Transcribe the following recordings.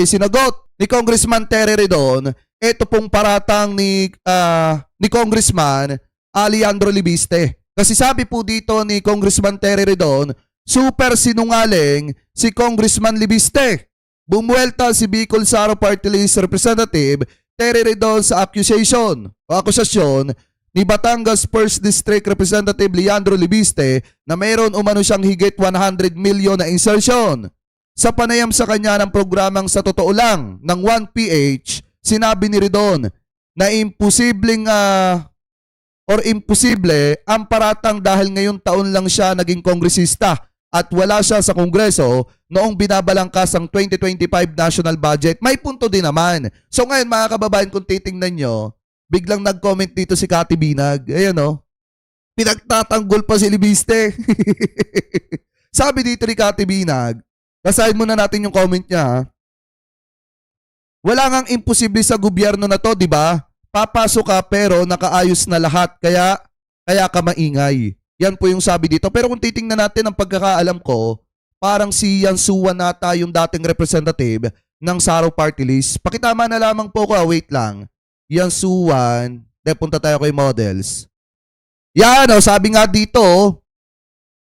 sinagot ni Congressman Terry Redon ito pong paratang ni Congressman Leandro Libiste. Kasi sabi po dito ni Congressman Terry Redon, super sinungaling si Congressman Libiste. Bumuelta si Bicol Saro Party List Representative Terry Redon sa akusasyon ni Batangas 1st District Representative Leandro Libiste na mayroon umano siyang higit 100 million na insertion. Sa panayam sa kanya ng programang Sa Totoo Lang ng 1PH, sinabi ni Redon na imposible ang paratang dahil ngayong taon lang siya naging kongresista at wala siya sa Kongreso noong binabalangkas ang 2025 national budget. May punto din naman. So ngayon mga kababayan, kung titingnan nyo, biglang nag-comment dito si Cathy Binag. Ayan o. Pinagtatanggol pa si Libiste. Sabi dito ni Cathy Binag, basahin muna natin yung comment niya ha. Wala ngang imposible sa gobyerno na to, di ba? Papasok ka pero nakaayos na lahat, kaya ka maingay. Yan po yung sabi dito. Pero kung titingnan natin ang pagkakaalam ko, parang si Yan Suwan nata yung dating representative ng Saro Party List. Pakitama na lamang po ko, wait lang. Yan Suwan, punta tayo kay models. Yan, sabi nga dito,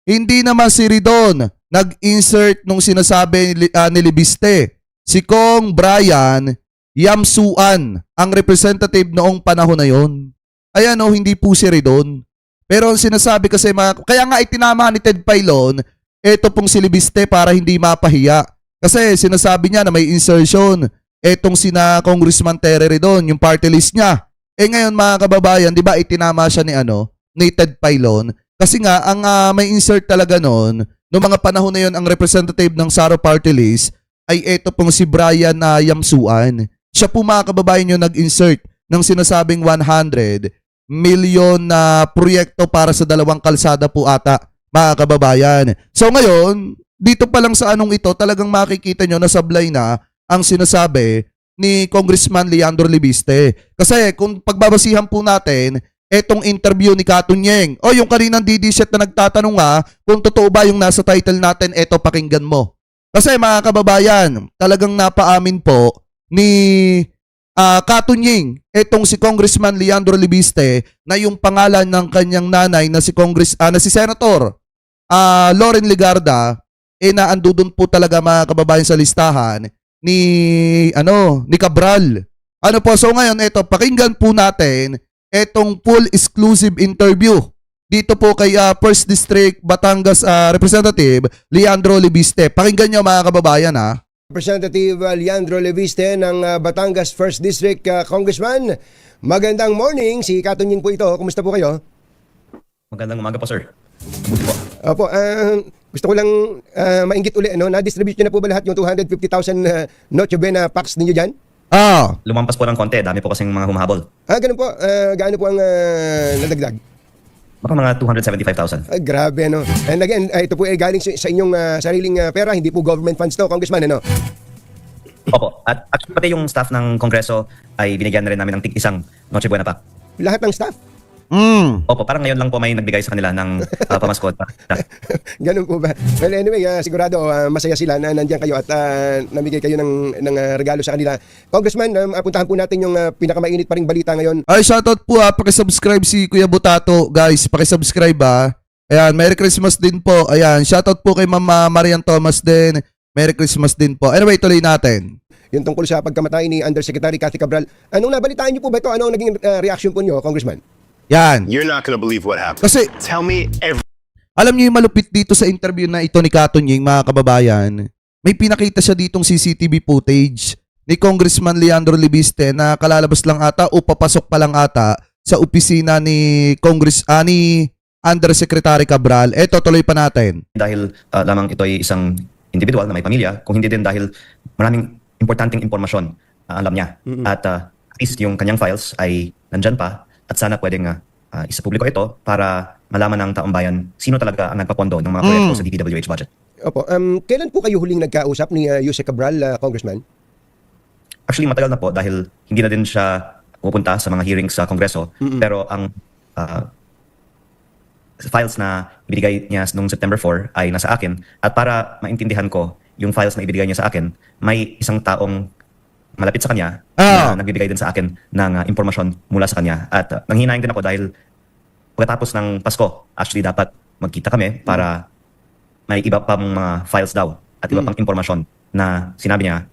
hindi naman si Redon nag-insert nung sinasabi ni Libiste. Si Kong Brian Yamsuan ang representative noong panahon na yon. Ayan hindi po si Redon. Pero ang sinasabi kasi kaya nga itinama ni Ted Pailon, eto pong si Libiste para hindi mapahiya. Kasi sinasabi niya na may insertion. Etong sina Congressman Terry Redon, yung party list niya. Ngayon mga kababayan, di ba itinama siya ni Ted Pailon? Kasi nga, ang may insert talaga noong mga panahon na yon ang representative ng Saro Party List ay eto pong si Brian Yamsuan. Siya po mga kababayan yung nag-insert ng sinasabing 100 million na proyekto para sa 2 kalsada po ata, mga kababayan. So ngayon, dito pa lang sa anong ito, talagang makikita nyo na sablay na ang sinasabi ni Congressman Leandro Libiste. Kasi kung pagbabasihan po natin, etong interview ni Katunyeng, yung kaninang DD-set na nagtatanong kung totoo ba yung nasa title natin, eto pakinggan mo. Kasi mga kababayan, talagang napaamin po ni Katunyeng, etong si Congressman Leandro Libiste na yung pangalan ng kanyang nanay na si Senator Loren Legarda naando doon po talaga mga kababayan sa listahan ni Cabral. So ngayon ito, pakinggan po natin etong full exclusive interview dito po kay 1st District Batangas Representative Leandro Libiste. Pakinggan nyo mga kababayan Representative Leandro Libiste ng Batangas 1st District. Congressman, magandang morning. Si Katunying po ito. Kumusta po kayo? Magandang umaga po, sir. Opo, gusto ko lang mainggit uli. Na-distribute nyo na po ba lahat yung 250,000 Noche Buena packs ninyo dyan? Lumampas po ng konti. Dami po kasing mga humahabol. Ganun po. Gaano po ang nadagdag? Baka mga 275,000. Grabe, And again, ito po galing sa inyong sariling pera, hindi po government funds to, Congressman, Opo. At actually, pati yung staff ng Kongreso ay binigyan na rin namin ng tig-isang Noche Buena pack. Lahat ng staff? Opo, parang ngayon lang po may nagbigay sa kanila ng pamaskot. Ganun po ba? Well, anyway, sigurado masaya sila na nandiyan kayo at namigay kayo ng regalo sa kanila. Congressman, puntahan po natin yung pinakamainit pa ring balita ngayon. Ay, shoutout po pakisubscribe si Kuya Butato. Guys, pakisubscribe Ayan, Merry Christmas din po. Ayan, shoutout po kay Mama Marian Thomas din. Merry Christmas din po. Anyway, tuloy natin. Yung tungkol sa pagkamatay ni Undersecretary Cathy Cabral. Anong nabalitaan niyo po ba ito? Ano ang naging reaction po niyo, Congressman? Yan. You're not gonna believe what happened. Kasi, tell me alam niyo yung malupit dito sa interview na ito ni Katunying, mga kababayan. May pinakita siya ditong CCTV footage ni Congressman Leandro Libiste na kalalabas lang ata o papasok pa lang ata sa opisina ni Undersecretary Cabral. Eto, tuloy pa natin. Dahil lamang ito ay isang individual na may pamilya, kung hindi din dahil maraming importanteng impormasyon alam niya. At at least yung kanyang files ay nandyan pa. At sana pwedeng isapubliko ito para malaman ng taong bayan sino talaga ang nagpapondo ng mga proyekto sa DPWH budget. Opo. Kailan po kayo huling nagkausap ni Yuse Cabral, Congressman? Actually, matagal na po dahil hindi na din siya pupunta sa mga hearings sa Kongreso. Pero ang files na binigay niya noong September 4 ay nasa akin. At para maintindihan ko yung files na ibigay niya sa akin, may isang taong malapit sa kanya Ah. na nagbibigay din sa akin ng impormasyon mula sa kanya. At nanghihinayang din ako dahil pagkatapos ng Pasko, actually dapat magkita kami para may iba pang mga files daw at iba pang impormasyon na sinabi niya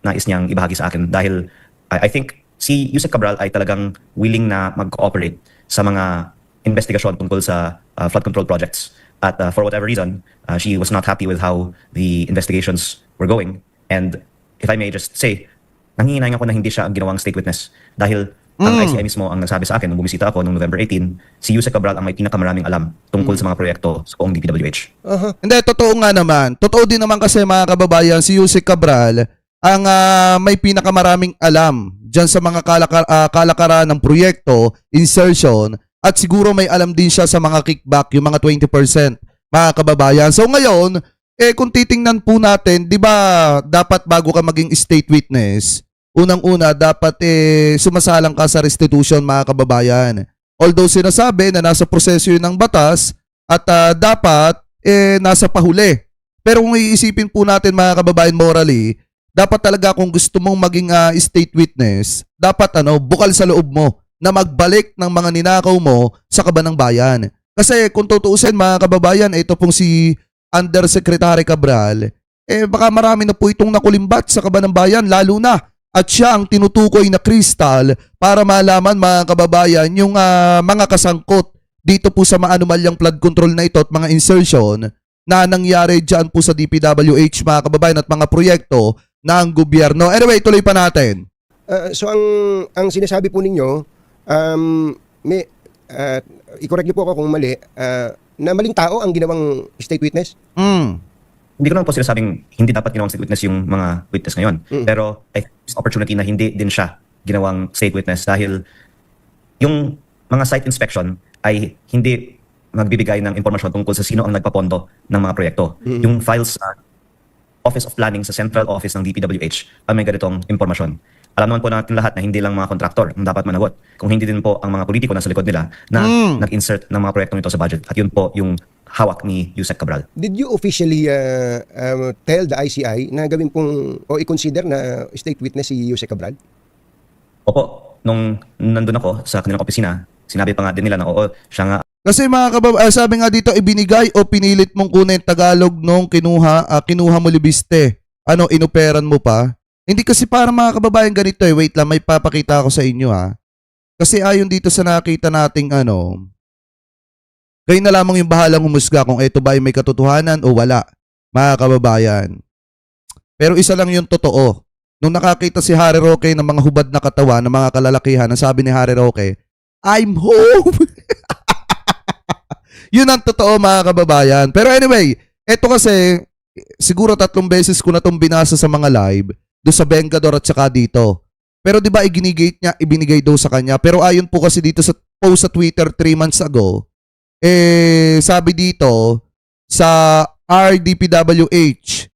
nais niyang ibahagi sa akin dahil I think si Yusek Cabral ay talagang willing na mag-cooperate sa mga investigasyon tungkol sa flood control projects. At for whatever reason, she was not happy with how the investigations were going. And if I may just say, nanghihinayang ako na hindi siya ang ginawang state witness dahil ang ICI mismo ang nagsabi sa akin nung bumisita ako noong November 18, si Yusek Cabral ang may pinakamaraming alam tungkol sa mga proyekto sa buong DPWH. Hindi, totoo nga naman. Totoo din naman kasi mga kababayan, si Yusek Cabral ang may pinakamaraming alam dyan sa mga kalakaran ng proyekto, insertion, at siguro may alam din siya sa mga kickback, yung mga 20%, mga kababayan. So ngayon, kung titingnan po natin, di ba dapat bago ka maging state witness, unang-una dapat sumasalang ka sa restitution, mga kababayan. Although sinasabi na nasa proseso yun ng batas at dapat nasa pahuli. Pero kung iisipin po natin mga kababayan morally, dapat talaga kung gusto mong maging state witness, dapat bukal sa loob mo na magbalik ng mga ninakaw mo sa kaban ng bayan. Kasi kung tutuusin mga kababayan, ito pong si Undersecretary Cabral, baka marami na po itong nakulimbat sa kaban ng bayan, lalo na at siya ang tinutukoy na kristal para malaman mga kababayan yung mga kasangkot dito po sa maanumalyang flood control na ito at mga insertion na nangyari dyan po sa DPWH mga kababayan at mga proyekto ng gobyerno. Anyway, tuloy pa natin. So ang sinasabi po ninyo, i-correct niyo po ako kung mali, na maling tao ang ginawang state witness? Hindi ko naman po sinasabing hindi dapat ginawang state witness yung mga witness ngayon. Pero I think it's opportunity na hindi din siya ginawang state witness dahil yung mga site inspection ay hindi magbibigay ng impormasyon tungkol sa sino ang nagpapondo ng mga proyekto. Yung files sa Office of Planning sa Central Office ng DPWH ay may ganitong impormasyon. Alam naman po natin lahat na hindi lang mga kontraktor ang dapat managot. Kung hindi din po ang mga politiko na sa likod nila na nag-insert ng mga proyektong ito sa budget. At yun po yung hawak ni Yusek Cabral. Did you officially tell the ICI na gawin pong o i-consider na state witness si Yusek Cabral? Opo, nung nandun ako sa kanilang opisina, sinabi pa nga din nila na oo, siya nga Kasi mga kababayan, sabi nga dito, ibinigay o pinilit mong kunin Tagalog nung kinuha mo libiste. Inoperan mo pa? Hindi kasi para mga kababayan ganito Wait lang, may papakita ako sa inyo Kasi ayon dito sa nakita nating kayo na lamang yung bahalang humusga kung ito ba ay may katotohanan o wala, mga kababayan. Pero isa lang yung totoo. Nung nakakita si Harry Roque ng mga hubad na katawan ng mga kalalakihan, ang sabi ni Harry Roque, I'm home! Yun ang totoo mga kababayan. Pero anyway, ito kasi, siguro 3 beses ko na itong binasa sa mga live, do sa Bengador at saka dito. Pero di ba ibinigay daw sa kanya. Pero ayon po kasi dito sa post sa Twitter 3 months ago, sabi dito sa RDPWH,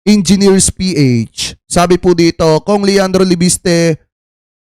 Engineers PH, sabi po dito, Kong Leandro Libiste,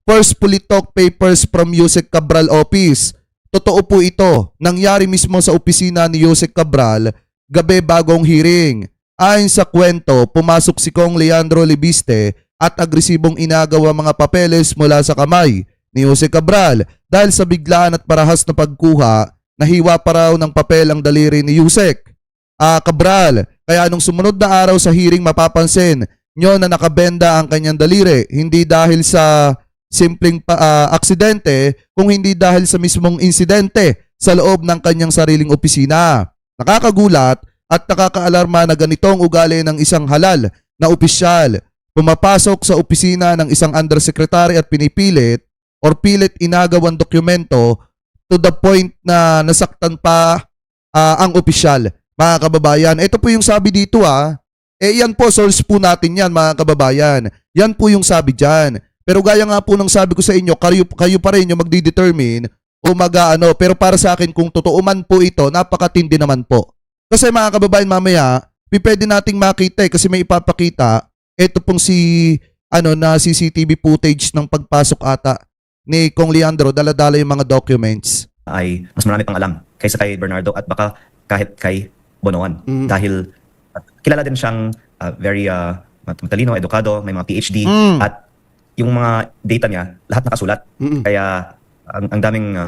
first Politalk papers from Yusek Cabral office. Totoo po ito. Nangyari mismo sa opisina ni Yusek Cabral gabi bagong hearing. Ayon sa kwento, pumasok si Kong Leandro Libiste at agresibong inagaw ang mga papeles mula sa kamay ni Yusek Cabral. Dahil sa biglaan at parahas na pagkuha, nahiwa pa raw ng papel ang daliri ni Yusek Cabral. Kaya nung sumunod na araw sa hearing, mapapansin nyo na nakabenda ang kanyang daliri. Hindi dahil sa simpleng aksidente, kung hindi dahil sa mismong insidente sa loob ng kanyang sariling opisina. Nakakagulat at nakakaalarma na ganitong ugali ng isang halal na opisyal. Pumapasok sa opisina ng isang undersecretary at pilit inagaw ang dokumento to the point na nasaktan pa ang opisyal. Mga kababayan, ito po yung sabi dito yan po, source po natin yan mga kababayan. Yan po yung sabi dyan. Pero gaya nga po ng sabi ko sa inyo, kayo pa rin yung magdi-determine o pero para sa akin kung totoo man po ito, napakatindi naman po. Kasi mga kababayan mamaya, pwede nating makita kasi may ipapakita. Ito pong na CCTV footage ng pagpasok ata ni Kong Leandro, dala-dala yung mga documents. Ay mas marami pang alam kaysa kay Bernardo at baka kahit kay Bonoan. Dahil kilala din siyang very matalino, edukado, may mga PhD, at yung mga data niya, lahat nakasulat. Kaya ang daming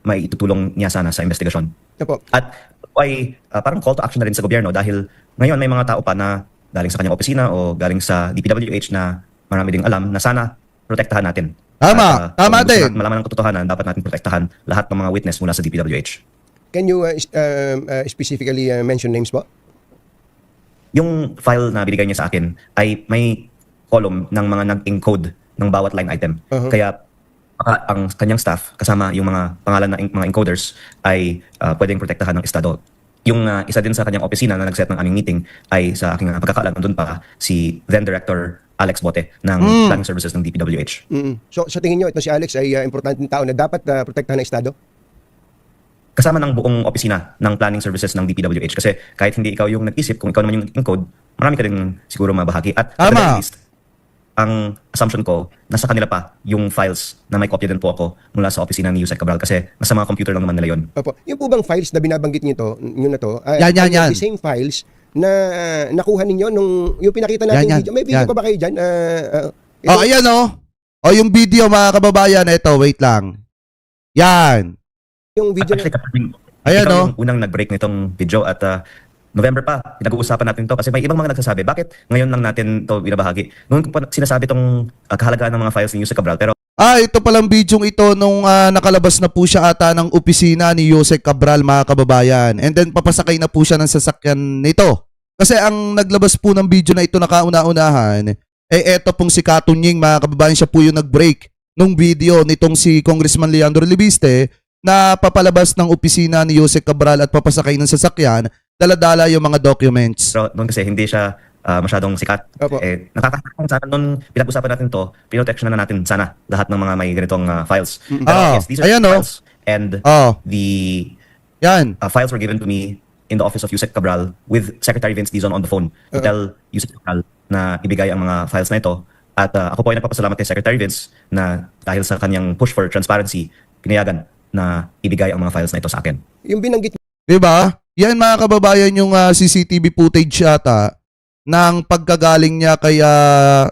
may itutulong niya sana sa investigasyon. Opo. At ay parang call to action na rin sa gobyerno dahil ngayon may mga tao pa na galing sa kanyang opisina o galing sa DPWH na marami ding alam na sana protektahan natin. Tama, At, tama kung gusto din. natin malaman ang katotohanan, dapat natin protektahan lahat ng mga witness mula sa DPWH. Can you specifically mention names po? Yung file na binigay niya sa akin ay may column ng mga nag-encode ng bawat line item. Kaya ang kanyang staff, kasama yung mga pangalan ng mga encoders, ay pwedeng protektahan ng Estado. Yung isa din sa kanyang opisina na nag-set ng aming meeting ay sa aking pagkakaalam, nandun pa si then Director Alex Bote ng Planning Services ng DPWH. So sa tingin nyo, ito si Alex ay importanteng tao na dapat protektahan ng Estado? Kasama ng buong opisina ng Planning Services ng DPWH kasi kahit hindi ikaw yung nag-isip, kung ikaw naman yung encode, marami ka rin siguro mabahagi. At at the very least, ang assumption ko, nasa kanila pa yung files na may kopya din po ako mula sa opisina ni Yusek Cabral kasi nasa mga computer lang naman nila yun. Opo. Yung po bang files na binabanggit nyo na to, Yan. the same files na nakuha ninyo nung yung pinakita natin Yan. video. May video Yan. pa ba kayo dyan? Oh, ayan oh. O yung video mga kababayan, ito, wait lang. Yan. Yung video Actually, Ayan, ikaw no? yung unang nag-break nitong video at November pa, pinag-uusapan natin to kasi may ibang mga nagsasabi, bakit ngayon lang natin to binabahagi? Noon ko pa sinasabi tong kahalagaan ng mga files ni Yusek Cabral, pero Ito palang bidyong ito nung nakalabas na po siya ata ng opisina ni Yusek Cabral mga kababayan. And then papasakay na po siya ng sasakyan nito. Kasi ang naglabas po ng video na ito na kauna-unahan, eto pong si Katunying mga kababayan, siya po yung nag-break nung video nitong si Congressman Leandro Libiste na papalabas ng opisina ni Yusek Cabral at papasakay ng sasakyan, dala-dala yung mga documents. noon kasi hindi siya masyadong sikat. Opo. Nakakatawa sana noon pinag-usapan natin to, pinotection na natin sana lahat ng mga may ganitong files. These are ayan, no? files and the Yan. files were given to me in the office of Yusek Cabral with Secretary Vince Dizon on the phone to tell Yusek Cabral na ibigay ang mga files na ito. At ako po ay nagpapasalamat kay Secretary Vince na dahil sa kanyang push for transparency, pinayagan na ibigay ang mga files na ito sa akin. yung binanggit Diba? Yan mga kababayan yung CCTV footage yata ng pagkagaling niya kaya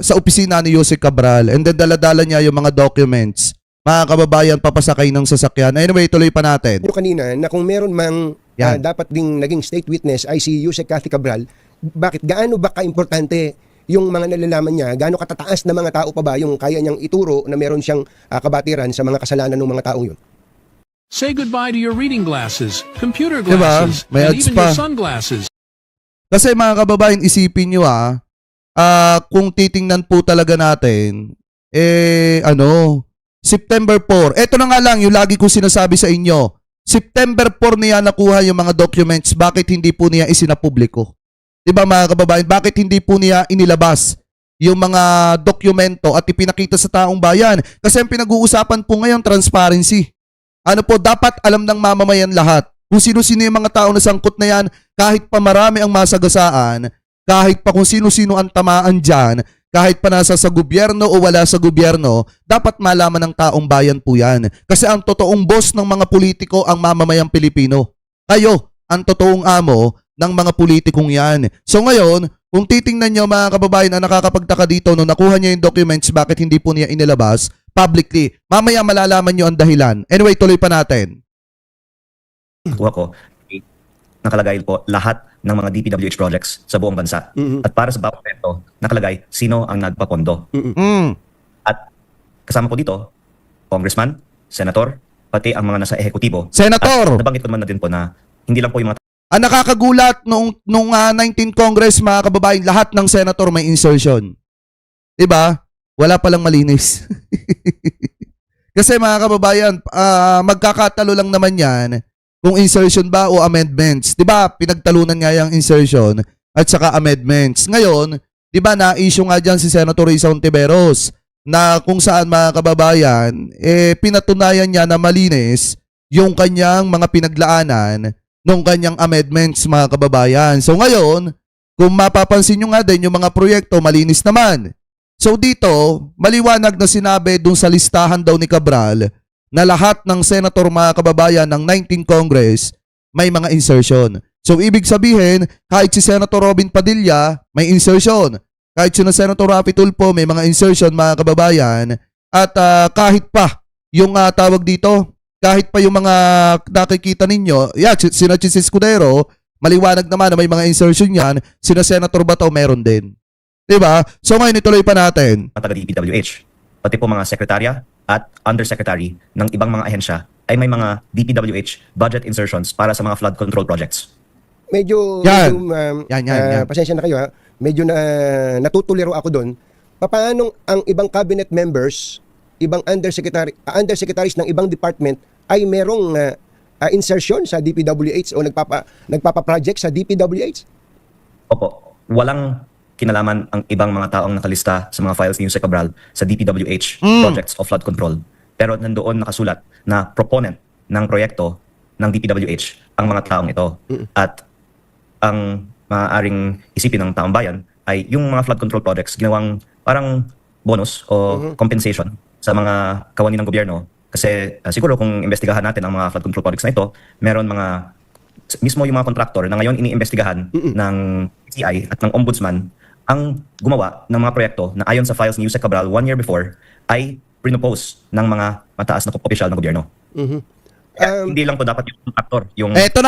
sa opisina ni Yusek Cabral and then dala-dala niya yung mga documents. Mga kababayan, papasakay ng sasakyan. Anyway, tuloy pa natin. nyo kanina na kung meron mang Yan. dapat ding naging state witness ay si Yusek Cathy Cabral, bakit gaano ba ka-importante yung mga nalalaman niya, gaano katataas na mga tao pa ba yung kaya niyang ituro na meron siyang kabatiran sa mga kasalanan ng mga taong yun? Say goodbye to your reading glasses, computer Diba? glasses, May and ads even pa. your sunglasses. Kasi mga kababayan, isipin nyo kung titingnan po talaga natin, September 4. Ito na nga lang yung lagi kong sinasabi sa inyo. September 4 niya nakuha yung mga documents, bakit hindi po niya isinapubliko? Diba mga kababayan, bakit hindi po niya inilabas yung mga dokumento at ipinakita sa taong bayan? Kasi ang pinag-uusapan po ngayon, transparency. Ano po, dapat alam ng mamamayan lahat. Kung sino-sino yung mga tao na sangkot na yan, kahit pa marami ang masagasaan, kahit pa kung sino-sino ang tamaan dyan, kahit pa nasa sa gobyerno o wala sa gobyerno, dapat malaman ng taong bayan po yan. Kasi ang totoong boss ng mga politiko ang mamamayang Pilipino. Kayo, ang totoong amo ng mga politikong yan. So ngayon, kung titingnan nyo mga kababayan na nakakapagtaka dito nung nakuha niya yung documents, bakit hindi po niya inilabas publicly, mamaya malalaman nyo ang dahilan. Anyway, tuloy pa natin. Kuha ko, nakalagay po lahat ng mga DPWH projects sa buong bansa. At para sa bawat proyekto, nakalagay sino ang nagpapondo. At kasama po dito, congressman, senator, pati ang mga nasa ehekutibo. Senator! At nabanggit ko naman na din po na hindi lang po yung mga Ang nakakagulat nung 19 Congress, mga kababayan, lahat ng senator may insertion. Diba? Wala palang malinis. Kasi mga kababayan, magkakatalo lang naman yan kung insertion ba o amendments. Diba? Pinagtalunan nga yung insertion at saka amendments. Ngayon, diba na-issue nga dyan si Senator Risa Ontiveros na kung saan mga kababayan, pinatunayan niya na malinis yung kanyang mga pinaglaanan nung kanyang amendments mga kababayan. So ngayon, kung mapapansin nyo nga din yung mga proyekto, malinis naman. So dito, maliwanag na sinabi dun sa listahan daw ni Cabral na lahat ng senator mga kababayan ng 19 Congress may mga insertion. So ibig sabihin, kahit si Senator Robin Padilla, may insertion. Kahit si Senator Raffy Tulfo, may mga insertion mga kababayan. At kahit pa yung tawag dito, kahit pa yung mga nakikita ninyo, sina Chis Escudero, maliwanag naman na may mga insertion yan, sina Senator Bato meron din. Diba? So ngayon ituloy pa natin. Mga taga-DPWH, pati po mga sekretarya at undersecretary ng ibang mga ahensya ay may mga DPWH budget insertions para sa mga flood control projects. Medyo, Yan. medyo pasensya na kayo ha. Medyo natutuliro ako doon. Paano ang ibang cabinet members, ibang undersecretaries ng ibang department ay merong insertion sa DPWH o nagpapa-project sa DPWH? Opo, walang kinalaman ang ibang mga taong nakalista sa mga files ni Yusek Cabral sa DPWH projects of flood control. Pero nandoon nakasulat na proponent ng proyekto ng DPWH ang mga taong ito. At ang maaaring isipin ng taong bayan ay yung mga flood control projects ginawang parang bonus o compensation sa mga kawani ng gobyerno. Kasi siguro kung investigahan natin ang mga flood control projects na ito, meron mga mismo yung mga contractor na ngayon iniimbestigahan ng CI at ng ombudsman ang gumawa ng mga proyekto na ayon sa files ni Yusek Cabral 1 year before ay pinopose ng mga mataas na opisyal ng gobyerno. Kaya hindi lang po dapat yung contractor. Yung Eto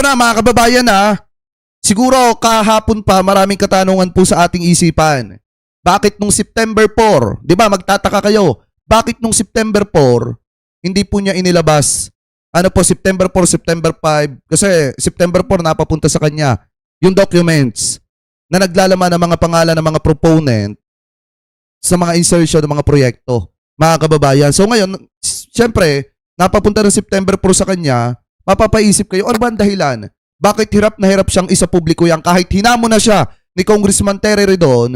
na mga kababayan Siguro kahapon pa maraming katanungan po sa ating isipan. Bakit nung September 4, di ba magtataka kayo, bakit nung September 4, hindi po niya inilabas? Ano po, September 4, September 5, kasi September 4 napapunta sa kanya yung documents na naglalaman ng mga pangalan ng mga proponent sa mga insertion ng mga proyekto, mga kababayan. So ngayon, syempre, napapunta ng September 4 sa kanya, mapapaisip kayo, ano ba ang dahilan? Bakit hirap na hirap siyang isa-publiko yan kahit hinamo na siya ni Congressman Terry Redon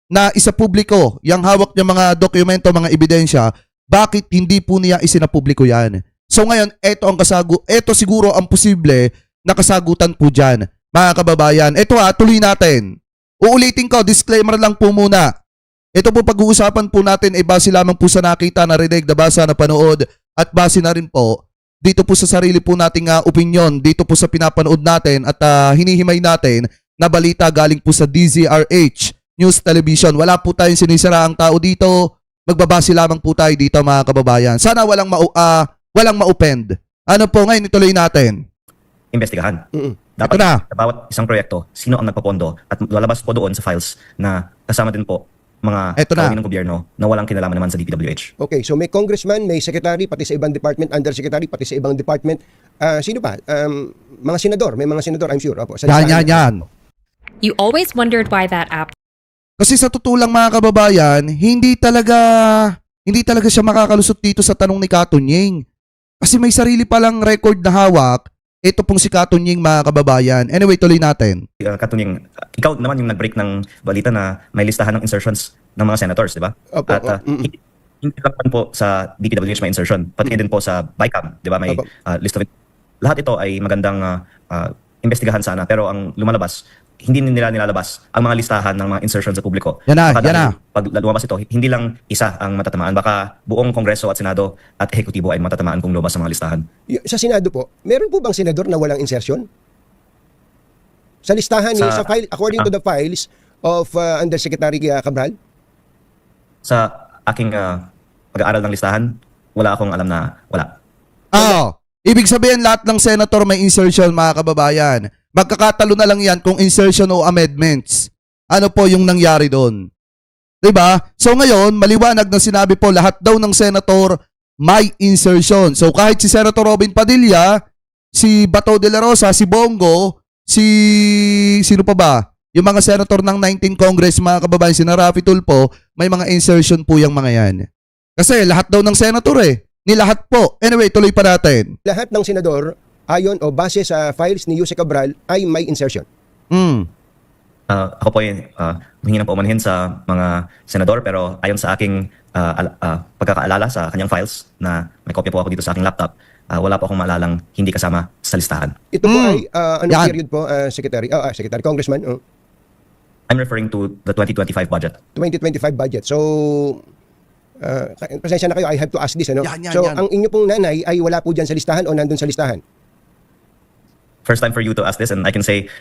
na isa-publiko yung hawak niya mga dokumento, mga ebidensya, bakit hindi po niya isinapubliko yan? So ngayon, eto siguro ang posible na kasagutan po dyan, mga kababayan. Ito tuloy natin. Uulitin ko, disclaimer lang po muna. Ito po pag-uusapan po natin ay base lamang po sa nakita, narinig, nabasa, napanood at base na rin po dito po sa sarili po nating opinion, dito po sa pinapanood natin at hinihimay natin na balita galing po sa DZRH News Television. Wala po tayong sinisiraang tao dito. Magbabase lamang po tayo dito mga kababayan. Sana walang ma-offend. Ano po ngayon ituloy natin? investigahan. Ito Dapat na. sa bawat isang proyekto, sino ang nagpapondo at lalabas po doon sa files na kasama din po mga Ito na. kawani ng gobyerno na walang kinalaman naman sa DPWH. Okay, so may congressman, may secretary, pati sa ibang department, undersecretary, pati sa ibang department. Sino pa? Mga senador, may mga senador, I'm sure. Opo, sa listahan. Yan. You always wondered why that app Kasi sa totoo lang mga kababayan, hindi talaga siya makakalusot dito sa tanong ni Katunying. Kasi may sarili palang record na hawak. Ito pong si Katunying mga kababayan. Anyway, tuloy natin. Katunying, ikaw naman yung nag-break ng balita na may listahan ng insertions ng mga senators, di ba? Opo, At hindi lang po sa DPWH may insertion, pati din po sa BICAM, di ba? May Opo. list of it. Lahat ito ay magandang investigahan sana, pero ang lumalabas, hindi nila nilalabas ang mga listahan ng mga insertions sa publiko. Yan na, Baka yan dahil na. Pag lumabas ito, hindi lang isa ang matatamaan. Baka buong Kongreso at Senado at Ehekutibo ay matatamaan kung lumabas ang mga listahan. Sa Senado po, meron po bang senador na walang insertion? Sa listahan Sa- sa file, according to the files of Undersecretary Cabral? Sa aking pag-aaral ng listahan, wala akong alam na wala. Ibig sabihin lahat ng senator may insertion mga kababayan. Magkakatalo na lang yan kung insertion o amendments. Ano po yung nangyari doon? Diba? So ngayon, maliwanag na sinabi po lahat daw ng senator may insertion. So kahit si Senator Robin Padilla, si Bato de la Rosa, si Bongo, sino pa ba? Yung mga senator ng 19 Congress, mga kababayan, si Raffy Tulfo, may mga insertion po yung mga yan. Kasi lahat daw ng senator ni lahat po. Anyway, tuloy pa natin. Lahat ng senador, ayon o base sa files ni Yusek Cabral, ay may insertion. Ako po ay humingi ng paumanhin sa mga senador, pero ayon sa aking pagkakaalala sa kanyang files na may kopya po ako dito sa aking laptop, wala po akong maalalang hindi kasama sa listahan. Ito po ay anong Yan. period po, Secretary? Secretary, Congressman, I'm referring to the 2025 budget. 2025 budget. So, pasensya na kayo, I have to ask this. Ano? Yan. So, ang inyo pong nanay ay wala po dyan sa listahan o nandun sa listahan? first time for you to ask this and I can say,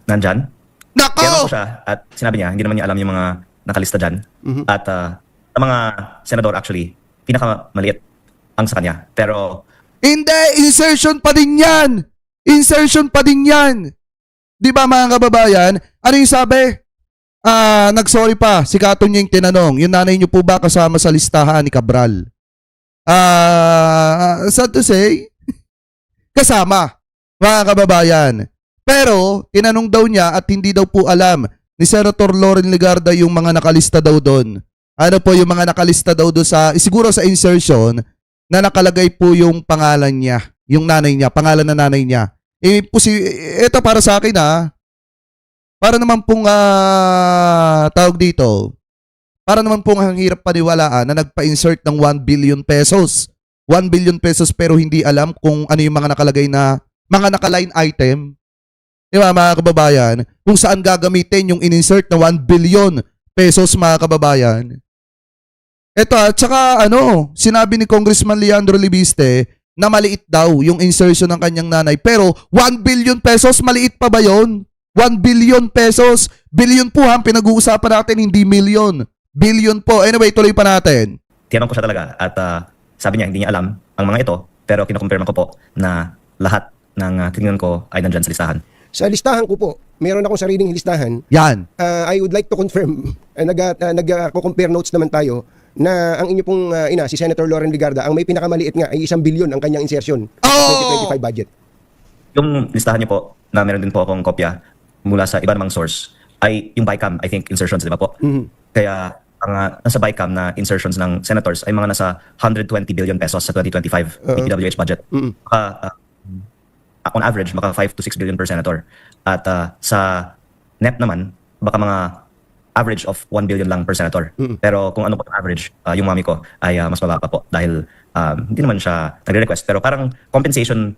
nandyan. Nako! Tinanong ko siya at sinabi niya, hindi naman niya alam yung mga nakalista dyan. At sa mga senador actually, pinakamaliit ang sa kanya. Pero Hindi, insertion pa din yan. Insertion pa din yan. Di ba mga kababayan? Ano yung sabi? Nag-sorry pa. Si Katon niya yung tinanong. Yung nanay niyo po ba kasama sa listahan ni Cabral? Sad to say, kasama. Mga kababayan. Pero, tinanong daw niya at hindi daw po alam ni Senator Loren Legarda yung mga nakalista daw doon. Ano po yung mga nakalista daw doon sa, siguro sa insertion, na nakalagay po yung pangalan niya, yung nanay niya, pangalan na nanay niya. Ito para sa akin para naman pong tawag dito, para naman pong ang hirap paniwalaan na nagpa-insert ng 1 billion pesos. 1 billion pesos pero hindi alam kung ano yung mga nakalagay na, mga nakaline item. Di ba mga kababayan? Kung saan gagamitin yung in-insert na 1 billion pesos mga kababayan. Ito tsaka sinabi ni Congressman Leandro Libiste na maliit daw yung insertion ng kanyang nanay. Pero 1 billion pesos, maliit pa ba yun? 1 billion pesos. Billion po pinag-uusapan natin, hindi million. Billion po. Anyway, tuloy pa natin. tinanong ko siya talaga at sabi niya hindi niya alam ang mga ito pero kinukumpirma ko po na lahat ng tinignan ko ay nandyan sa listahan. Sa listahan ko po, meron akong sariling listahan. Yan. I would like to confirm, nag-compare notes naman tayo, na ang inyo pong ina, si Senator Loren Legarda, ang may pinakamaliit nga ay 1 billion ang kanyang insertion sa 2025 budget. Yung listahan niyo po, na meron din po akong kopya mula sa iba namang source, ay yung BICAM, I think, insertions, di ba po? Kaya ang nasa BICAM na insertions ng senators ay mga nasa 120 billion pesos sa 2025 PWH budget. On average, maka 5 to 6 billion per senator. At sa net naman, baka mga average of 1 billion lang per senator. Pero kung ano po ang average, yung mami ko ay mas mababa po dahil hindi naman siya nagre-request. Pero parang compensation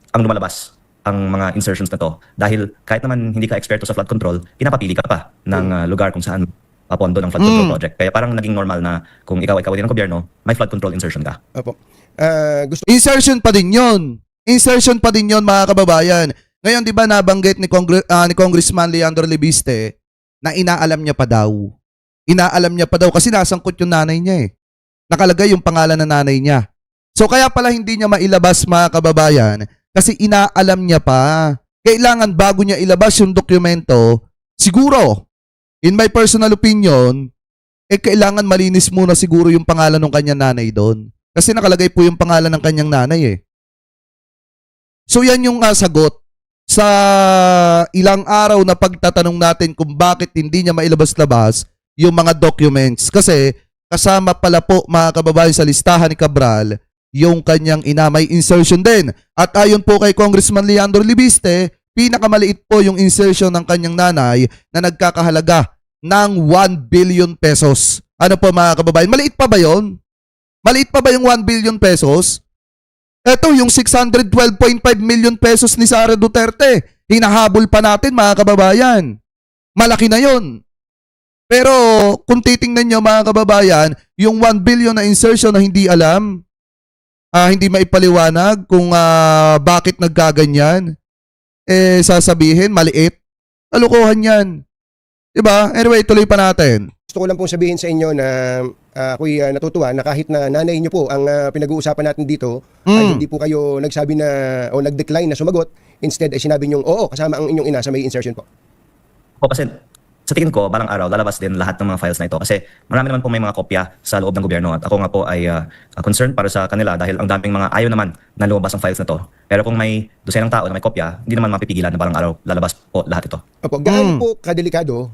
ang lumalabas ang mga insertions na to. Dahil kahit naman hindi ka eksperto sa flood control, pinapapili ka pa ng lugar kung saan papondo ng flood control project. Kaya parang naging normal na kung ikaw din ng gobyerno, may flood control insertion ka. Opo. Insertion pa din yun. Insertion pa din yun mga kababayan. Ngayon, di ba nabanggit ni Congressman Leandro Libiste na inaalam niya pa daw. Inaalam niya pa daw kasi nasangkot yung nanay niya eh. Nakalagay yung pangalan ng nanay niya. So kaya pala hindi niya mailabas mga kababayan kasi inaalam niya pa. Kailangan bago niya ilabas yung dokumento, siguro, in my personal opinion, kailangan malinis muna siguro yung pangalan ng kanyang nanay doon. Kasi nakalagay po yung pangalan ng kanyang nanay eh. So yan yung sagot sa ilang araw na pagtatanong natin kung bakit hindi niya mailabas-labas yung mga documents. Kasi kasama pala po mga kababayan sa listahan ni Cabral yung kanyang ina, may insertion din. At ayon po kay Congressman Leandro Libiste, pinakamaliit po yung insertion ng kanyang nanay na nagkakahalaga ng 1 billion pesos. Ano po mga kababayan? Maliit pa ba yun? Maliit pa ba yung 1 billion pesos? Ito yung 612.5 million pesos ni Sara Duterte. Hinahabol pa natin mga kababayan. Malaki na yon. Pero kung titingnan nyo mga kababayan, yung 1 billion na insertion na hindi alam, hindi maipaliwanag kung bakit nagkaganyan, sasabihin maliit. Kalukuhan yan. Diba? Anyway, tuloy pa natin. Gusto ko lang pong sabihin sa inyo na ako'y natutuwa na kahit na nanay niyo po ang pinag-uusapan natin dito, ay hindi po kayo nagsabi na o nag-decline na sumagot. Instead, ay sinabi niyong oo, kasama ang inyong ina sa may insertion po. O kasi sa tingin ko, balang araw, lalabas din lahat ng mga files na ito. Kasi marami naman po may mga kopya sa loob ng gobyerno. At ako nga po ay concerned para sa kanila dahil ang daming mga ayaw naman na lumabas ang files na to. Pero kung may dosenang tao na may kopya, hindi naman mapipigilan na balang araw lalabas po lahat ito. Opo, gaano po kadelikado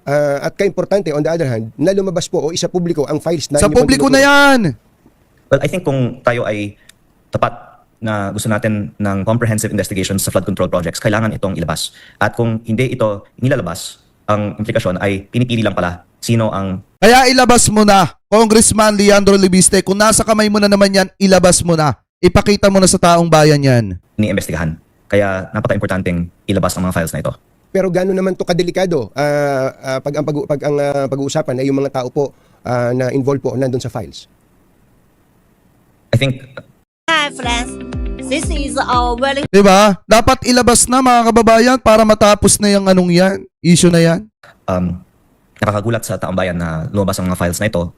at kaimportante on the other hand na lumabas po o isa publiko ang files na Sa publiko na yan! Well, I think kung tayo ay tapat na gusto natin ng comprehensive investigation sa flood control projects, kailangan itong ilabas. At kung hindi ito nilalabas, ang implikasyon ay pinipili lang pala sino ang... Kaya ilabas mo na, Congressman Leandro Libiste. Kung nasa kamay mo na naman yan, ilabas mo na. Ipakita mo na sa taong bayan yan. Iniimbestigahan. Kaya napaka-importanting ilabas ang mga files na ito. Pero gano'n naman to kadelikado pag ang pag-uusapan ay yung mga tao po na involved po nandun sa files? I think Hi friends, This is our very Diba? Dapat ilabas na mga kababayan para matapos na yung anong yan, issue na yan. Nakakagulat sa taong bayan na lumabas ang mga files na ito.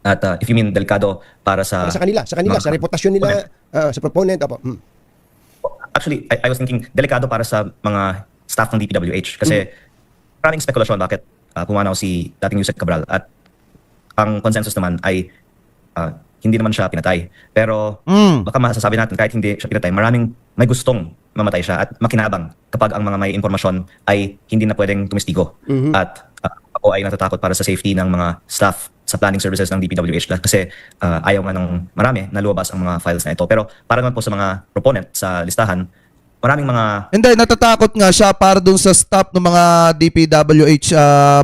At if you mean delikado para sa... Sa kanila, sa reputasyon nila, sa proponent. Apo. Actually, I was thinking delikado para sa mga staff ng DPWH kasi maraming spekulasyon bakit pumanaw si dating Yusek Cabral at ang consensus naman ay hindi naman siya pinatay. Pero baka masasabi natin kahit hindi siya pinatay, maraming may gustong mamatay siya at makinabang kapag ang mga may impormasyon ay hindi na pwedeng tumistigo. At ako ay natatakot para sa safety ng mga staff sa planning services ng DPWH kasi ayaw nga ng marami na luwabas ang mga files na ito. Pero para naman po sa mga proponent sa listahan, maraming mga... Hindi, natatakot nga siya para dun sa staff ng mga DPWH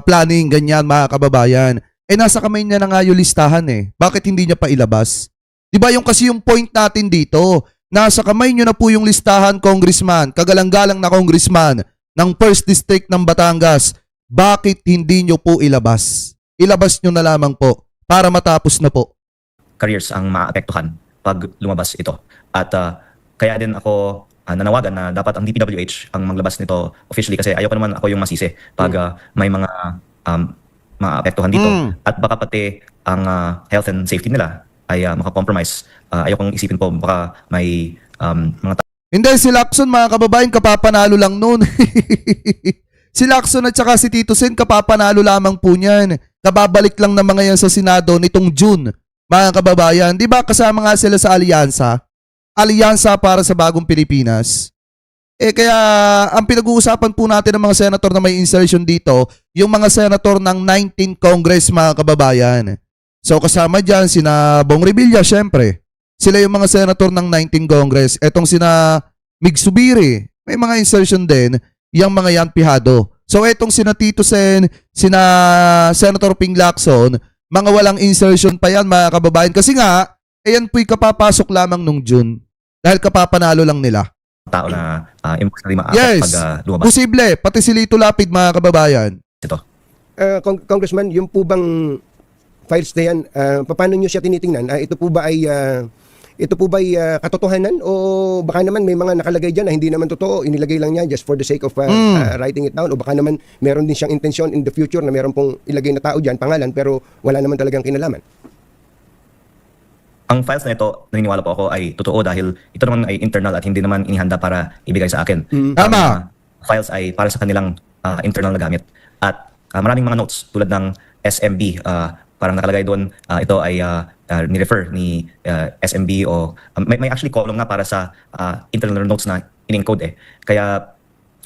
planning, ganyan mga kababayan. Nasa kamay niya na nga yung listahan Bakit hindi niya pa ilabas? Diba yung kasi yung point natin dito, nasa kamay niyo na po yung listahan, congressman, kagalang-galang na congressman ng 1st District ng Batangas. Bakit hindi niyo po ilabas? Ilabas niyo na lamang po para matapos na po. careers ang maapektuhan pag lumabas ito. At kaya din ako nanawagan na dapat ang DPWH ang maglabas nito officially kasi ayoko naman ako yung masisi pag may mga maapektuhan dito. At baka pati ang health and safety nila ay makakompromise. Ayokong isipin po baka may mga Hindi, si Lacson mga kababayan kapapanalo lang noon. Si Lacson at saka si Tito Sen kapapanalo lamang po niyan. Kababalik lang ng mga yan sa Senado nitong June. Mga kababayan, di ba kasama nga sila sa alyansa? Alyansa para sa bagong Pilipinas. Kaya ang pinag-uusapan po natin ng mga senator na may insertion dito, yung mga senator ng 19th Congress mga kababayan. So kasama dyan sina Bong Revilla syempre. Sila yung mga senator ng 19th Congress. Etong sina Mig Subiri, may mga insertion din, yung mga yan pihado. So etong sina Tito Sen, sina Senator Ping Lacson, mga walang insertion pa yan mga kababayan. Kasi nga, ayan po'y kapapasok lamang nung June. Dahil kapapanalo lang nila. tao na emotionally maapektuhan Yes, pag lumabas posible. Pati si Lito Lapid mga kababayan. ito. Congressman, yung po bang files na yan, paano nyo siya tinitingnan? Ito po ba ay katotohanan o baka naman may mga nakalagay dyan na hindi naman totoo, inilagay lang niya just for the sake of writing it down, o baka naman meron din siyang intensyon in the future na meron pong ilagay na tao dyan, pangalan, pero wala naman talagang kinalaman? Ang files na ito, naniniwala po ako ay totoo dahil ito naman ay internal at hindi naman inihanda para ibigay sa akin. Tama. Ang files ay para sa kanilang internal na gamit. At maraming mga notes tulad ng SMB, parang nakalagay doon, ito ay ni-refer ni SMB o may actually column nga para sa internal notes na in-encode Kaya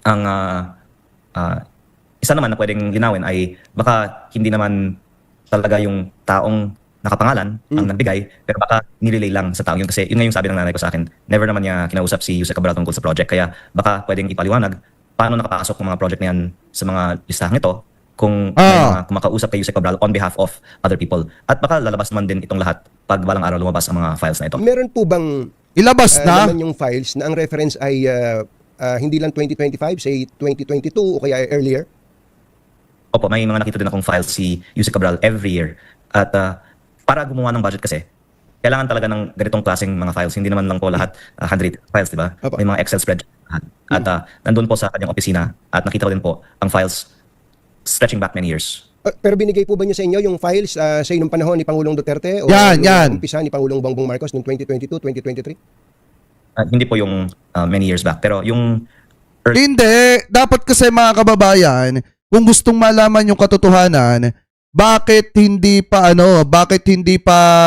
ang isa naman na pwedeng linawin ay baka hindi naman talaga yung taong nakapangalan ang nagbigay, pero baka nililay lang sa taong yun kasi yun nga yung sabi ng nanay ko sa akin. Never naman niya kinausap si Yusek Cabral tungkol sa project, kaya baka pwedeng ipaliwanag paano nakapasok ng mga project na yan sa mga listahan nito kung may mga kumakausap kay Yusek Cabral on behalf of other people. At baka lalabas naman din itong lahat pag balang araw lumabas ang mga files na ito. Meron po bang Ilabas na. naman yung files na ang reference ay hindi lang 2025, say 2022 o kaya earlier? Opo, may mga nakita din akong files si Yusek Cabral every year. At para gumawa ng budget kasi, kailangan talaga ng ganitong klaseng mga files. Hindi naman lang po lahat handwritten files, di ba? Opo. May mga Excel spreadsheet. At nandun po sa kanyang opisina at nakita ko din po ang files stretching back many years. Pero binigay po ba niya sa inyo yung files sa inong panahon ni Pangulong Duterte o Yan. umpisa ni Pangulong Bongbong Marcos noong 2022, 2023? Hindi po yung many years back, pero yung Hindi. Dapat kasi mga kababayan, kung gustong malaman yung katotohanan, bakit hindi pa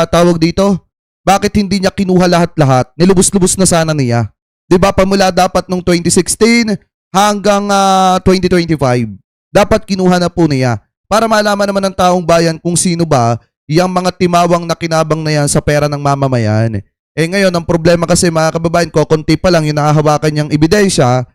tawag dito? Bakit hindi niya kinuha lahat-lahat? Nilubos-lubos na sana niya. 'Di ba? Pamula dapat nung 2016 hanggang 2025. Dapat kinuha na po niya para malaman naman ng taong bayan kung sino ba yung mga timawang na kinabang na yan sa pera ng mamamayan. Ngayon, ang problema kasi mga kababayan ko, konti pa lang yung nakahawakan niyang ebidensya,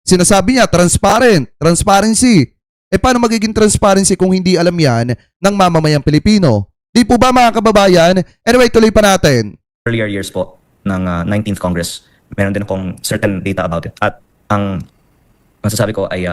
sinasabi niya, transparency. Paano magiging transparency kung hindi alam yan ng mamamayang Pilipino? Di po ba mga kababayan? Anyway, tuloy pa natin. earlier years po ng 19th Congress, meron din akong certain data about it. At ang masasabi ko ay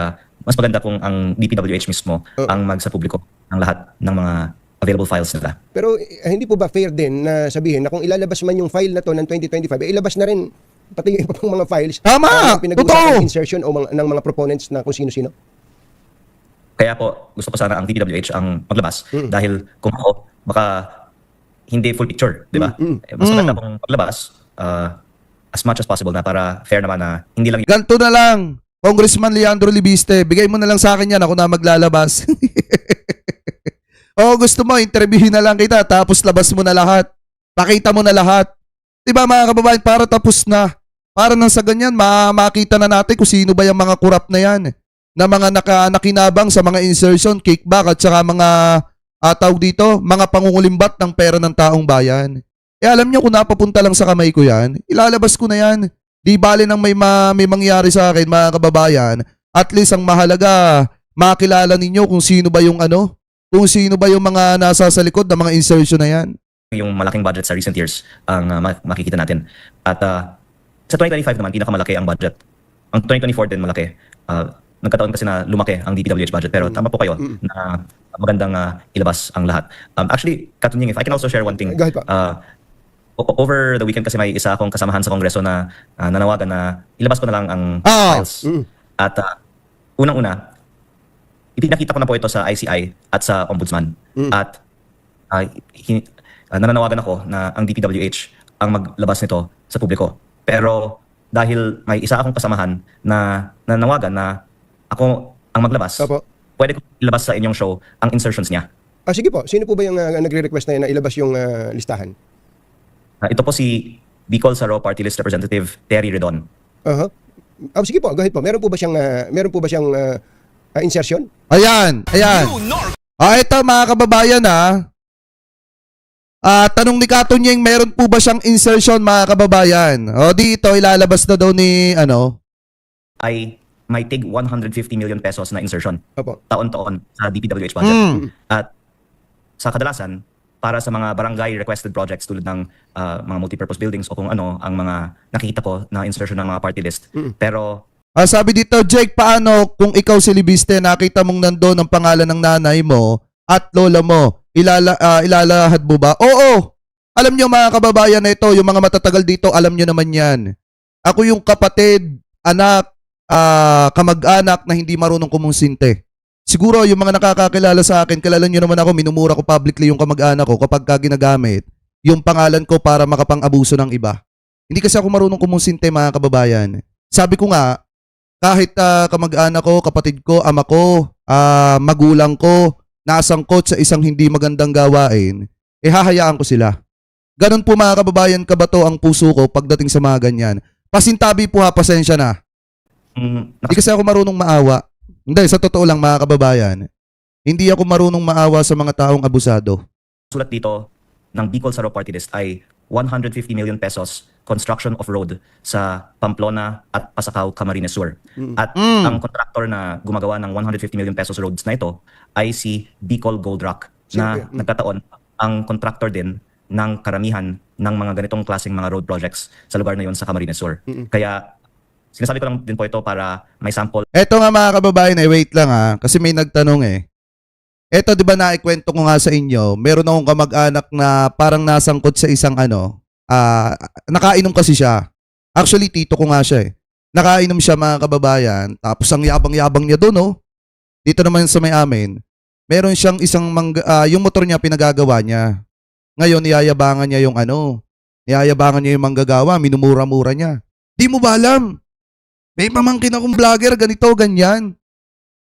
mas maganda kung ang DPWH mismo ang magsa publiko ng lahat ng mga available files nila. Pero hindi po ba fair din na sabihin na kung ilalabas man yung file na to ng 2025, ilabas na rin pati yung iba pang mga files Tama! na pinag-uusapan Totoo! insertion o ng mga proponents na kung sino-sino? Kaya po, gusto ko sana ang DPWH ang maglabas dahil kung ako, baka hindi full picture, di ba? Mas maganda kung maglabas as much as possible na para fair naman na hindi lang Ganto na lang. Congressman Leandro Libiste, bigay mo na lang sa akin yan. Ako na maglalabas. O gusto mo, interviewin na lang kita. Tapos labas mo na lahat. Pakita mo na lahat. Diba mga kababayan, para tapos na. Para nang sa ganyan, makita na natin kung sino ba yung mga kurap na yan. Na mga nakinabang sa mga insertion, kickback at saka mga tawag dito, mga pangungulimbat ng pera ng taong bayan. Alam nyo kung napapunta lang sa kamay ko yan, ilalabas ko na yan. Di bale nang may mangyari sa akin mga kababayan, at least ang mahalaga, makilala ninyo kung sino ba yung kung sino ba yung mga nasa sa likod ng mga insertion na yan. yung malaking budget sa recent years ang makikita natin. At sa 2025 naman, pinakamalaki ang budget. Ang 2024 din malaki. Nagkataon kasi na lumaki ang DPWH budget. Pero tama po kayo na magandang ilabas ang lahat. Actually, Katunying, if I can also share one thing. Go ahead pa. Over the weekend kasi may isa akong kasamahan sa Kongreso na nanawagan na ilabas ko na lang ang files. At unang-una, ipinakita ko na po ito sa ICI at sa Ombudsman. At nananawagan ako na ang DPWH ang maglabas nito sa publiko. Pero dahil may isa akong kasamahan na nanawagan na ako ang maglabas, Opo. pwede ko ilabas sa inyong show ang insertions niya. Sige po, sino po ba yung nagre-request na yan na ilabas yung listahan? Ito po si Bicol Saro Party List Representative Terry Redon. Sige po, go ahead po. Meron po ba siyang insertion? Ayan. Ito mga kababayan tanong ni Katunying, meron po ba siyang insertion mga kababayan? Dito ilalabas na daw ni Ay may tig 150 million pesos na insertion Opo. taon-taon sa DPWH budget. At sa kadalasan, para sa mga barangay requested projects tulad ng mga multipurpose buildings o kung ano ang mga nakikita ko na insertion ng mga party list. Pero sabi dito, Jake, paano kung ikaw si Libiste, nakita mong nandoon ang pangalan ng nanay mo at lola mo, ilalahad mo ba? Oo! Alam nyo mga kababayan na ito, yung mga matatagal dito, alam nyo naman yan. Ako yung kapatid, anak, kamag-anak na hindi marunong kumonsinte. Siguro yung mga nakakakilala sa akin, kilala nyo naman ako, minumura ko publicly yung kamag-anak ko kapag ginagamit yung pangalan ko para makapang-abuso ng iba. Hindi kasi ako marunong kumonsinte mga kababayan. Sabi ko nga, kahit kamag-anak ko, kapatid ko, ama ko, magulang ko, nasangkot sa isang hindi magandang gawain, hahayaan ko sila. Ganun po mga kababayan, kabato ang puso ko pagdating sa mga ganyan. Pasintabi po pasensya na. Hindi kasi ako marunong maawa. Hindi, sa totoo lang mga kababayan, hindi ako marunong maawa sa mga taong abusado. sulat dito ng Bicol Saro Party List ay 150 million pesos construction of road sa Pamplona at Pasacao, Camarines Sur. At ang contractor na gumagawa ng 150 million pesos roads na ito ay si Bicol Gold Rock na nagkataon ang contractor din ng karamihan ng mga ganitong klaseng mga road projects sa lugar na yon sa Camarines Sur. Kaya sinasabi ko lang din po ito para may sample. Eto nga mga kababayan, wait lang kasi may nagtanong Eto, di ba naikwento ko nga sa inyo, meron akong kamag-anak na parang nasangkot sa isang nakainom kasi siya. Actually, tito ko nga siya Nakainom siya mga kababayan, tapos ang yabang-yabang niya doon, Dito naman sa may amin, meron siyang isang yung motor niya pinagagawa niya. Ngayon, niyayabangan niya yung manggagawa, minumura-mura niya. Di mo ba alam? May pamangkin akong vlogger, ganito, ganyan.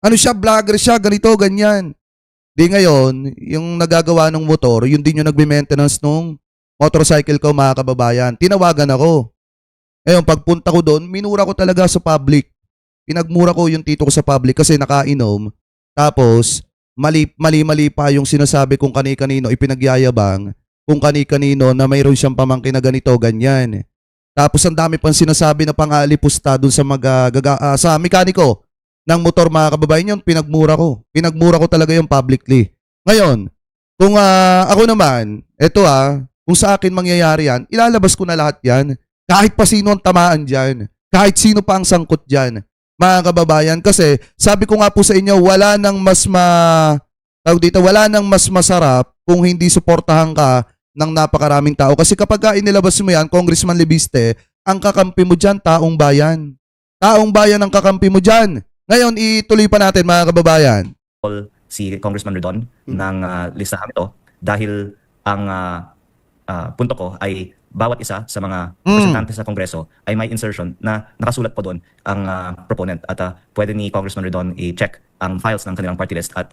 Vlogger siya, ganito, ganyan. Di ngayon, yung nagagawa ng motor, yun din yung nagbe-maintenance nung motorcycle ko mga kababayan. Tinawagan ako. Ngayon, pagpunta ko doon, minura ko talaga sa public. Pinagmura ko yung tito ko sa public kasi nakainom. Tapos, mali pa yung sinasabi kung kani-kanino ipinagyayabang, kung kani-kanino na mayroon siyang pamangkin na ganito, ganyan. Tapos ang dami pang sinasabi na pang-alipusta dun sa sa mekaniko ng motor mga kababayan yun, pinagmura ko. Pinagmura ko talaga yung publicly. Ngayon, kung ako naman, kung sa akin mangyayari yan, ilalabas ko na lahat yan. Kahit pa sino ang tamaan dyan. Kahit sino pa ang sangkot dyan. Mga kababayan, kasi sabi ko nga po sa inyo, wala nang mas tawag dito, wala nang mas masarap kung hindi suportahan ka ng napakaraming tao. Kasi kapag inilabas mo yan, Congressman Libiste, ang kakampi mo dyan, taong bayan. Taong bayan ang kakampi mo dyan. Ngayon, ituloy pa natin mga kababayan. Si Congressman Redon ng listahan ito dahil ang punto ko ay bawat isa sa mga representante sa Kongreso ay may insertion na nakasulat po doon ang proponent at pwede ni Congressman Redon i-check ang files ng kanilang party list at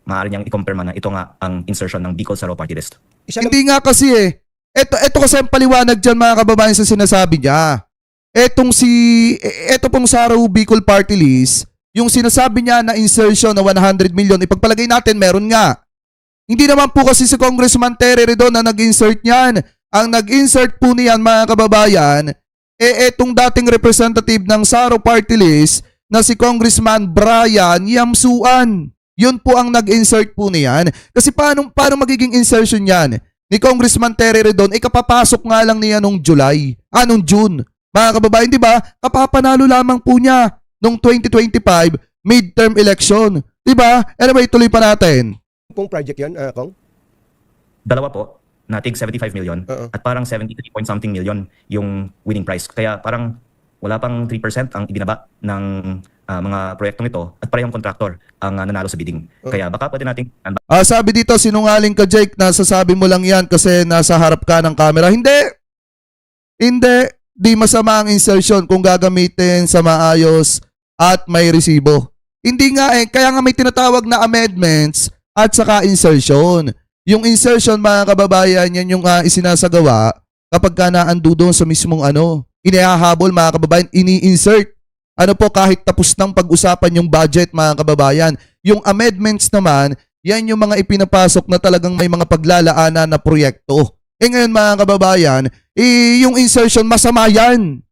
maaari niyang i-confirm na ito nga ang insertion ng Bicol Saro party list. Hindi nga kasi Ito kasi ang paliwanag dyan mga kababayan sa sinasabi niya. Ito pong Saro Bicol Party List, yung sinasabi niya na insertion na 100 million, ipagpalagay natin meron nga. Hindi naman po kasi si Congressman Terry Redon na nag-insert niyan. Ang nag-insert po niyan mga kababayan, etong dating representative ng Saro Party List na si Congressman Brian Yamsuan. Yun po ang nag-insert po niyan. Kasi paano magiging insertion yan? Ni Congressman Terry Redon, kapapasok nga lang niya nung nung June. Mga kababayan, di ba? Kapapanalo lamang po niya nung 2025 midterm election. Di ba? Anyway, tuloy pa natin. Pong project yan, Kong? Dalawa po, na tig 75 million at parang 73 point something million yung winning price. Kaya parang wala pang 3% ang ibinaba ng mga proyektong ito at parehong contractor ang nanalo sa bidding. Kaya baka pwede nating Sabi dito, sinungaling ka Jake, nasasabi mo lang yan kasi nasa harap ka ng camera. Hindi. Di masama ang insertion kung gagamitin sa maayos at may resibo. Hindi nga kaya nga may tinatawag na amendments at saka insertion. Yung insertion mga kababayan, yan yung isinasagawa kapag ka naando doon sa mismong inihahabol mga kababayan, ini-insert. Kahit tapos ng pag-usapan yung budget mga kababayan. Yung amendments naman, yan yung mga ipinapasok na talagang may mga paglalaanan na proyekto. Ngayon mga kababayan, yung insertion masama yan.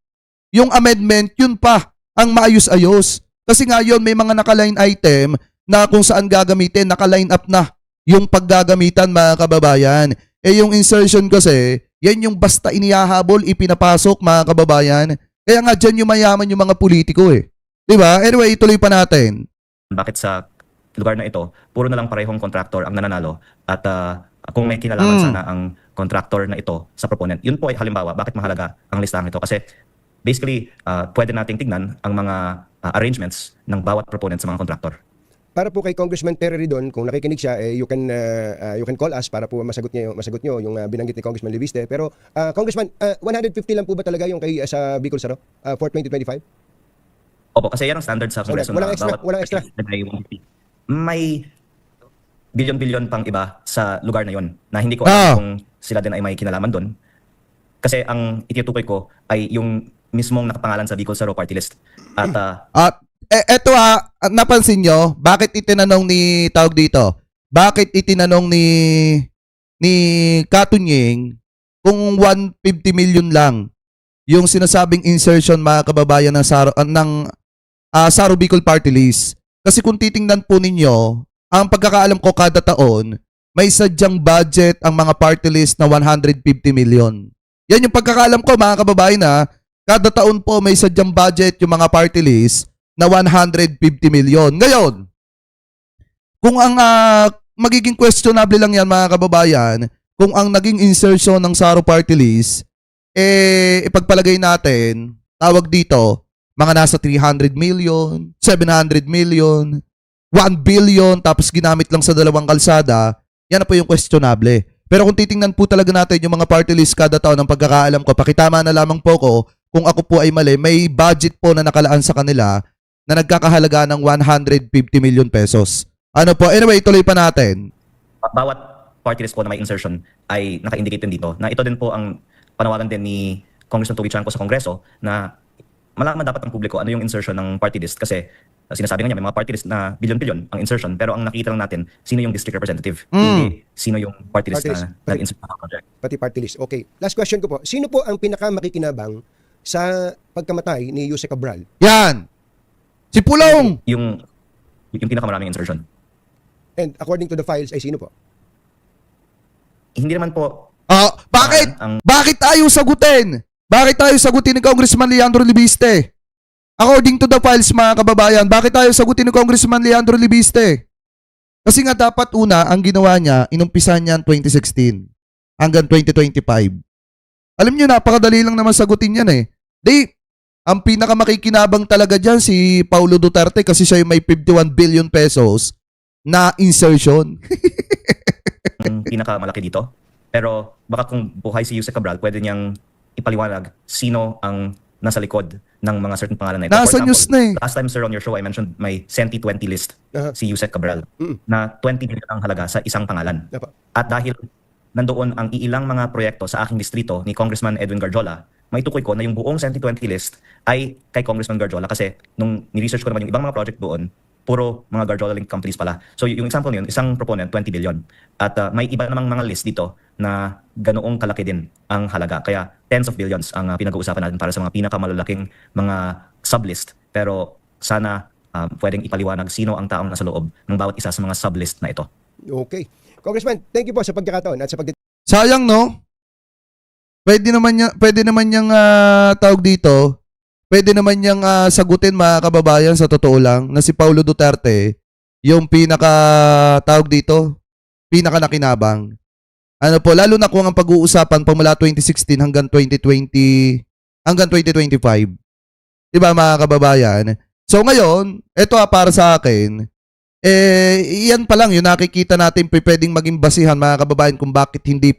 Yung amendment, yun pa ang maayos-ayos. Kasi ngayon may mga naka-line item na kung saan gagamitin, naka-line up na yung paggagamitan mga kababayan. Yung insertion kasi, yan yung basta inihahabol, ipinapasok mga kababayan. Kaya nga dyan yung mayaman yung mga politiko Diba? Anyway, ituloy pa natin. bakit sa lugar na ito, puro na lang parehong contractor ang nananalo at kung may kinalaman sana ang contractor na ito sa proponent, yun po ay halimbawa bakit mahalaga ang listahan ito. Kasi basically, pwede nating tignan ang mga arrangements ng bawat proponent sa mga contractor. Para po kay Congressman Terry Redon, kung nakikinig siya, you can call us para po masagot niyo yung binanggit ni Congressman Libiste. Pero Congressman, 150 lang po ba talaga yung kay sa Bicol Saro for 2025? Opo, kasi yan ang standard sa Kongreso. Walang extra, walang extra. May bilyon-bilyon pang iba sa lugar na yon na hindi ko alam kung sila din ay may kinalaman doon. Kasi ang itinutukoy ko ay yung mismong nakapangalan sa Bicol Saro Party List. At Eto napansin nyo, bakit itinanong ni bakit itinanong ni Katunying kung 150 million lang yung sinasabing insertion mga kababayan ng Saro Bicol Party List. Kasi kung titingnan po ninyo, ang pagkakaalam ko kada taon, may sadyang budget ang mga party list na 150 million. Yan yung pagkakaalam ko mga kababayan kada taon po may sadyang budget yung mga party list na 150 million. Ngayon, kung ang magiging questionable lang yan mga kababayan, kung ang naging insertion ng Saro Party List, ipagpalagay natin, tawag dito, mga nasa 300 million, 700 million, 1 billion, tapos ginamit lang sa dalawang kalsada, yan na po yung questionable. Pero kung titingnan po talaga natin yung mga party list kada taon, ng pagkakaalam ko, pakitama na lamang po ko, kung ako po ay mali, may budget po na nakalaan sa kanila na nagkakahalaga ng 150 million pesos. Anyway, tuloy pa natin. bawat party list po na may insertion ay naka-indicate din dito na ito din po ang panawagan din ni Congressman Toby Chanco sa Kongreso na malaman dapat ang publiko ano yung insertion ng party list kasi sinasabi nga niya may mga party list na bilyon-bilyon ang insertion pero ang nakita lang natin sino yung district representative, hindi sino yung party list na nag-insert ng project. Pati party list. Okay. Last question ko po. Sino po ang pinakamakikinabang sa pagkamatay ni Yusek Cabral? Yan! Si Pulong! Yung pinakamaraming insertion. And according to the files ay sino po? Hindi naman po. Bakit? Bakit tayo sagutin? Bakit tayo sagutin ni Congressman Leandro Libiste? According to the files mga kababayan, bakit tayo sagutin ni Congressman Leandro Libiste? Kasi nga dapat una, ang ginawa niya, inumpisahan niya 2016 hanggang 2025. Alam niyo, napakadali lang naman sagutin yan eh. Ang pinakamakikinabang talaga dyan si Paulo Duterte kasi siya yung may 51 billion pesos na insertion. ang pinakamalaki dito. Pero baka kung buhay si Yusek Cabral, pwede niyang ipaliwanag sino ang nasa likod ng mga certain pangalan na ito. Nasa For news na eh. last time, sir, on your show, I mentioned may Senti 20 list si Yusek Cabral na 20 billion ang halaga sa isang pangalan. Apa. At dahil nandoon ang iilang mga proyekto sa aking distrito ni Congressman Edwin Garjola, maitukoy ko na yung buong Senti 20 list ay kay Congressman Garjola kasi nung ni-research ko naman yung ibang mga project doon, puro mga Garjola link companies pala. So yung example yun, isang proponent, 20 billion. At may iba namang mga list dito na ganoong kalaki din ang halaga. Kaya tens of billions ang pinag-uusapan natin para sa mga pinakamalalaking mga sublist. Pero sana pwedeng ipaliwanag sino ang taong nasa loob ng bawat isa sa mga sublist na ito. Okay. Congressman, thank you po sa pagkakataon at sa Sayang no? Pwede naman niyang tawag dito. Pwede naman niyang sagutin mga kababayan sa totoo lang na si Paulo Duterte yung tawag dito, pinaka nakinabang. Ano po, lalo na kung ang pag-uusapan pamula 2016 hanggang 2020 hanggang 2025. 'Di ba mga kababayan? So ngayon, ito para sa akin, iyan pa lang yung nakikita natin pwedeng maging basihan mga kababayan kung bakit hindi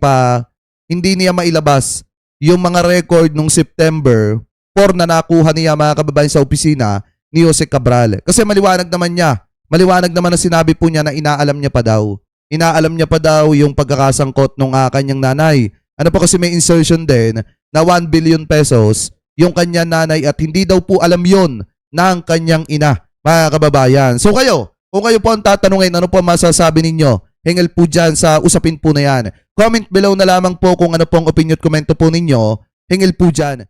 niya mailabas yung mga record nung September 4 na nakuha niya mga kababayan sa opisina ni Yusek Cabral. Kasi maliwanag naman na sinabi po niya na inaalam niya pa daw. Inaalam niya pa daw yung pagkakasangkot nung kanyang nanay. Ano po kasi may insertion din na 1 billion pesos yung kanyang nanay at hindi daw po alam yon ng kanyang ina mga kababayan. So kung kayo po ang tatanungin ano po ang masasabi ninyo, hingal po dyan sa usapin po na yan. Comment below na lamang po kung ano pong opinion at komento po ninyo. Hingal po dyan.